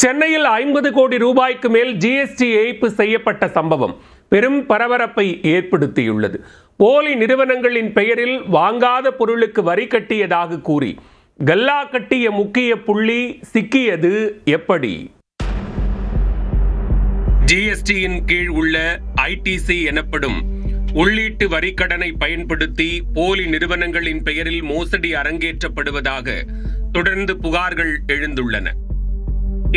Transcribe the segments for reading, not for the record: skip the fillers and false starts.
சென்னையில் 50 கோடி ரூபாய்க்கு மேல் ஜிஎஸ்டி ஏய்ப்பு செய்யப்பட்ட சம்பவம் பெரும் பரபரப்பை ஏற்படுத்தியுள்ளது. போலி நிறுவனங்களின் பெயரில் வாங்காத பொருளுக்கு வரி கட்டியதாக கூறி கல்லா கட்டிய முக்கிய புள்ளி சிக்கியது எப்படி? ஜிஎஸ்டியின் கீழ் உள்ள ஐடிசி எனப்படும் உள்ளீட்டு வரிக்கடனை பயன்படுத்தி போலி நிறுவனங்களின் பெயரில் மோசடி அரங்கேற்றப்படுவதாக தொடர்ந்து புகார்கள் எழுந்துள்ளன.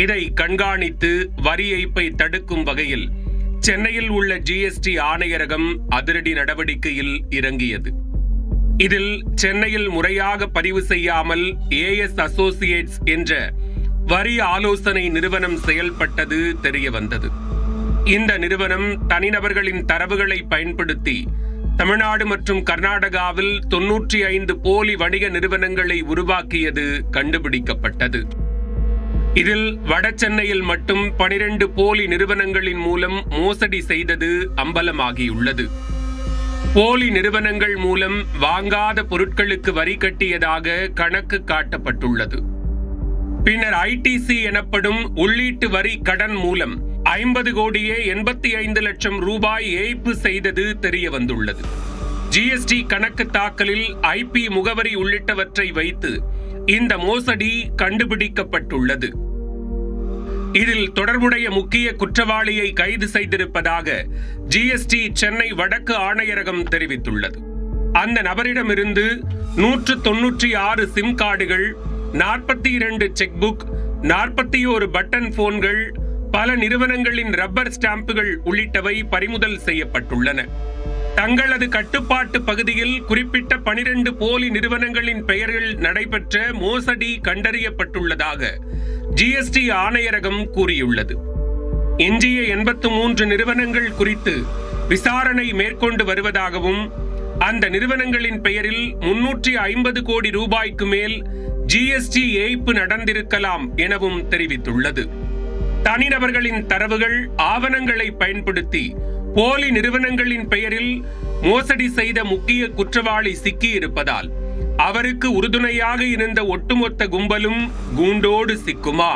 இதை கண்காணித்து வரி ஏய்ப்பை தடுக்கும் வகையில் சென்னையில் உள்ள ஜிஎஸ்டி ஆணையரகம் அதிரடி நடவடிக்கையில் இறங்கியது. இதில் சென்னையில் முறையாக பதிவு செய்யாமல் ஏஎஸ் அசோசியேட்ஸ் என்ற வரி ஆலோசனை நிறுவனம் செயல்பட்டது தெரிய வந்தது. இந்த நிறுவனம் தனிநபர்களின் தரவுகளை பயன்படுத்தி தமிழ்நாடு மற்றும் கர்நாடகாவில் 95 போலி வணிக நிறுவனங்களை உருவாக்கியது கண்டுபிடிக்கப்பட்டது. இதில் வட சென்னையில் மட்டும் 12 போலி நிறுவனங்களின் மூலம் மோசடி செய்தது அம்பலமாகியுள்ளது. போலி நிறுவனங்கள் மூலம் வாங்காத பொருட்களுக்கு வரி கட்டியதாக கணக்கு காட்டப்பட்டுள்ளது. பின்னர் ஐடிசி எனப்படும் உள்ளீட்டு வரி கடன் மூலம் 50 கோடியே 85 லட்சம் ரூபாய் ஏய்ப்பு செய்தது தெரிய வந்துள்ளது. ஜிஎஸ்டி கணக்கு தாக்கலில் ஐபி முகவரி உள்ளிட்டவற்றை வைத்து இந்த மோசடி கண்டுபிடிக்கப்பட்டுள்ளது. இதில் தொடர்புடைய முக்கிய குற்றவாளியை கைது செய்திருப்பதாக ஜிஎஸ்டி சென்னை வடக்கு ஆணையரகம் தெரிவித்துள்ளது. அந்த நபரிடமிருந்து 196 சிம் கார்டுகள், 42 செக் புக், 41 பட்டன் போன்கள், பல நிறுவனங்களின் ரப்பர் ஸ்டாம்புகள் உள்ளிட்டவை பறிமுதல் செய்யப்பட்டுள்ளன. தங்களது கட்டுப்பாட்டு பகுதியில் குறிப்பிட்ட 12 போலி நிறுவனங்களின் பெயர்கள் நடைபெற்ற மோசடி கண்டறியப்பட்டுள்ளதாக ஜிஎஸ்டி ஆணையரகம் கூறியுள்ளது. எஞ்சிய 83 நிறுவனங்கள் குறித்து விசாரணை மேற்கொண்டு வருவதாகவும் அந்த நிறுவனங்களின் பெயரில் 350 கோடி ரூபாய்க்கு மேல் ஜிஎஸ்டி ஏய்ப்பு நடந்திருக்கலாம் எனவும் தெரிவித்துள்ளது. தனிநபர்களின் தரவுகள், ஆவணங்களை பயன்படுத்தி போலி நிறுவனங்களின் பெயரில் மோசடி செய்த முக்கிய குற்றவாளி சிக்கியிருப்பதால் அவருக்கு உறுதுணையாக இருந்த ஒட்டுமொத்த கும்பலும் கூண்டோடு சிக்குமா?